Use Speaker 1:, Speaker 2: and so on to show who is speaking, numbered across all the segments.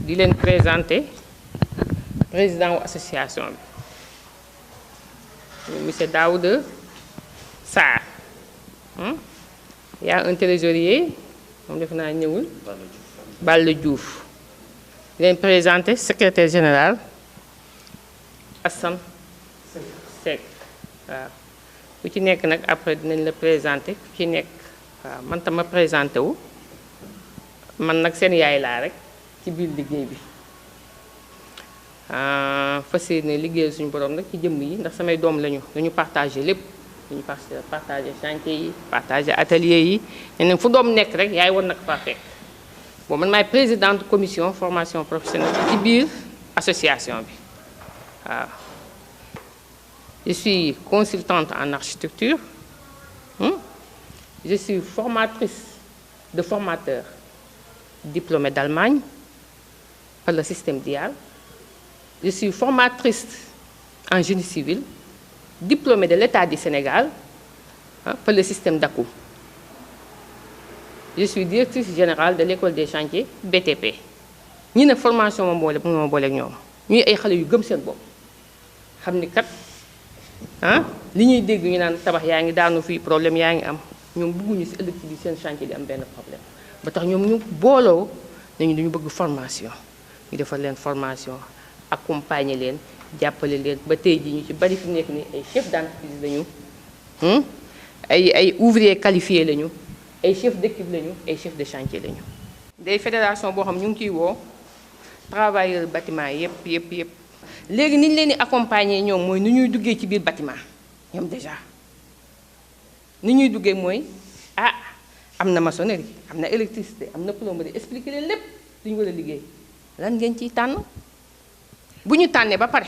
Speaker 1: di leen présenter président wu association bi monsieur Daouda Sarr. Il y a un trésorier moom defe naa ñëwul Balla Diouf di leen présenter secrétaire général Assane Seck waaw ku ci nekk nag après dinañ la présenter ku ci nekk waaw man tam ma présenté wu man nag seen yaay laa rek ci biir liggéey bi fas yéene liggéey suñu borom nag ci jëmm yi ndax samay doom lañu dañu partagé lépp dañu partagé chantier yi partagé atelier yi ne fu doom nekk rek yaay war na ko faa fekk bon man maay présidente commission formation professionnelle ci biir association bi waaw je suis consultante en architecture je suis formatrice de formateurs diplômés d'Allemagne par le système DIAL. Je suis formatrice en génie civil, diplômée de l'État du Sénégal par le système DACU. Je suis directrice générale de l'école des chantiers BTP. ñi ne formation ma boole ak ñoom ñuy ay xale yu gëm seen bopp xam ni kat li ñuy dégg ñu naan tabax yaa ngi daanu fii problème yaa ngi am ñoom bëgguñu ci ëllëg bi seen chantier di am benn problème ba tax ñoom ñu booloo nañu dañu bëgg formation ñu defal leen formation accompagner leen jàppale leen ba tey ji ñu ci bari fi nekk ni ay chef d'entreprise lañu ay ouvrier qualifié lañu ay chef d'équipe lañu ay chef de chantier lañu. day fédération boo xam ñu ngi ciy woo travailleurs bâtiment yëpp léegi ni ñu leen di accompagner ñoom mooy ni ñuy duggee ci biir bâtiment ñoom déjà ni ñuy duggee mooy am na maçonnerie am na électricité am na plomberie expliquer leen lépp lu ñu war a liggéey lan ngeen ciy tànn bu ñu tànnee ba pare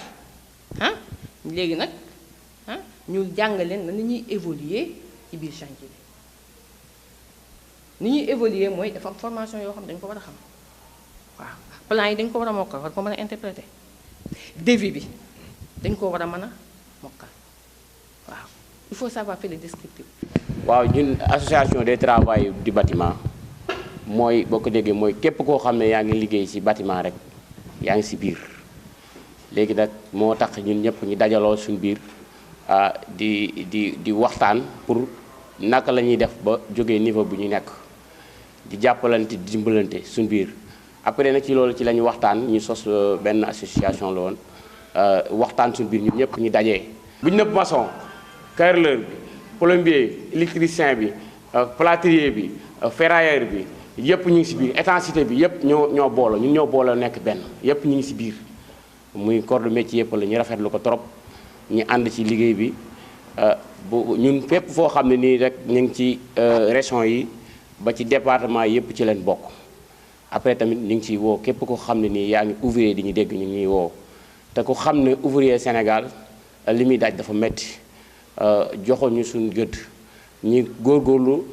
Speaker 1: léegi nag ñu jàngal leen na ni ñuy évoluer ci biir chantier bi ni ñuy évoluer mooy dafa am formation yoo xam dañu ko war a xam waaw plan yi dañu ko war a mokkal war ko mën a interpréter devis bi dañ ko war a mën a mokkal waaw il faut savoir faire le descriptif.
Speaker 2: waaw ñun association des travailleurs du bâtiment mooy boo ko déggee mooy képp koo xam ne yaa ngi liggéey ci bâtiment rek yaa ngi ci biir léegi nag moo tax ñun ñëpp ñu dajaloo suñu biir di waxtaan pour naka la ñuy def ba jógee niveau bu ñu nekk di jàppalante di dimbalante suñu biir après nag ci loolu ci la ñu waxtaan ñu sos benn association la woon waxtaan suñu biir ñun ñëpp ñu dajee bu ñu nëpp maçon carreleur bi plombier électricien bi plâtrier bi ferrailleur bi yëpp ñu ngi ci biir étanchéité bi yëpp ñoo booloo ñun ñoo booloo nekk benn yëpp ñu ngi ci biir muy corps de métier yëpp la ñu rafetlu ko trop ñu ànd ci liggéey bi bu ñun fépp foo xam ne nii rek ñu ngi ci région yi ba ci département yëpp ci leen bokk après tamit ñu ngi ciy woo képp ko xam ne nii yaa ngi ouvrier di ñu dégg ñu ngi ñuy woo te ku xam ne ouvrier Sénégal li muy daaj dafa metti joxoon ñu suñu gëdd ñu góorgóorlu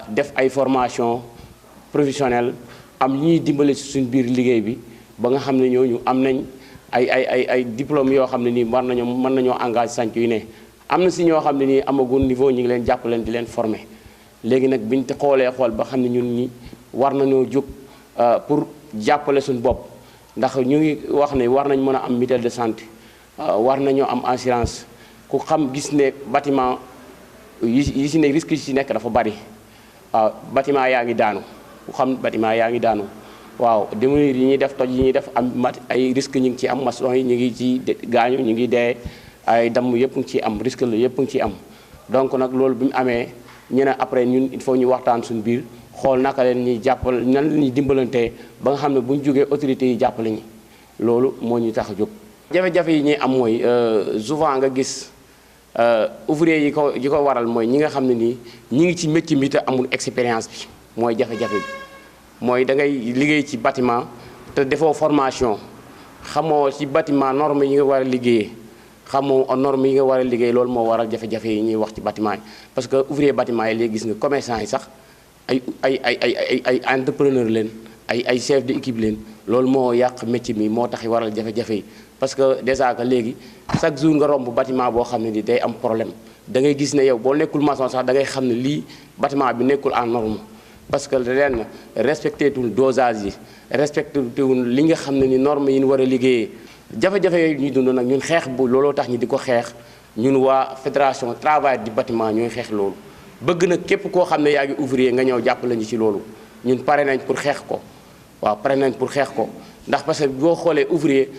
Speaker 2: def ay formation professionnelle am ñuy dimbale ci suñu biir liggéey bi ba nga xam ne ñooñu am nañ ay diplôme yoo xam ne nii mën nañoo engagé sanc yu ne am na si ñoo xam ne nii amagul niveau ñu ngi leen jàppaleen di leen former léegi nag biñ te xoolee xool ba xam ne ñun ñi war nañoo jóg pour jàppale suñu bopp ndax ñu ngi wax ne war nañ mën a am mutuelle de santé war nañoo am assurance ku xam gis ne bâtiment yi si ne risque yi si nekk dafa bari waaw bâtiment yaa ngi daanu ku xam bâtiment yaa ngi daanu waaw démolir yi ñuy def toj yi ñuy def am ay risque ñu ngi ci am maçon yi ñu ngi ci gaañu ñu ngi dee ay damm yëpp ngi ciy am risque la yëpp ngi ciy am donc nag loolu bi mu amee ñu ne après ñun il faut ñu waxtaan suñu biir xool naka leen ñuy jàppal nan la ñuy dimbalantee ba nga xam ne bu ñu jógee autorités yi jàppale ñi loolu moo ñu tax a jóg. jafe-jafe yi ñuy am mooy souvent nga gis ouvrier yi ko waral mooy ñi nga xam ne nii ñi ngi ci métier mi te amul expérience bi mooy jafe-jafe bi mooy da ngay liggéey ci bâtiment te defoo formation xamoo ci bâtiment norme yi nga war a liggéeyee xamoo norme yi nga war a liggéey loolu moo waral jafe-jafe yi ñuy wax ci bâtiment yi parce que ouvrier bâtiment yi léegi gis nga commerçant yi sax ay entrepreneur leen ay chef d'équipe leen loolu moo yàq métier mi moo tax waral jafe-jafe yi parce que déjà que léegi chaque jour nga romb bâtiment boo xam ne ni day am problème da ngay gis ne yow boo nekkul maçon sax da ngay xam ne lii bâtiment bi nekkul en norme parce que ren respecté tul dosage yi respecté tul li nga xam ne ni normes yi ñu war a liggéeyee jafe-jafe yooyu ñuy dund nag ñun xeex bu looloo tax ñi di ko xeex ñun waa fédération travail du bâtiment ñooy xeex loolu bëgg na képp koo xam ne yaa ngi ouvrier nga ñëw jàppale ñu ci loolu ñun pare nañ pour xeex ko waaw pare nañ pour xeex ko ndax parce que boo xoolee ouvrier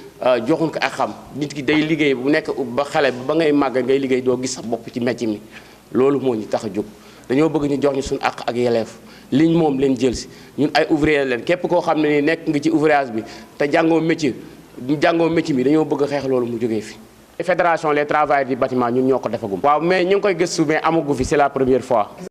Speaker 2: joxuñ ko ak xam nit ki day liggéey bu nekk ba xale ba ngay màgg ngay liggéey doo gis sa bopp ci métier mi loolu moo ñu tax a jóg dañoo bëgg ñu jox ñu suñu àq ak yelleef liñ moom leen jël si ñun ay ouvrier leen képp koo xam ne ni nekk nga ci ouvrage bi te jàngoo métier bi dañoo bëgg a xeex loolu mu jógee fi. fédération les travailleurs du bâtiment ñun ñoo ko defagum. waaw mais ñu ngi koy gëstu mais amagu fi c'est la première fois.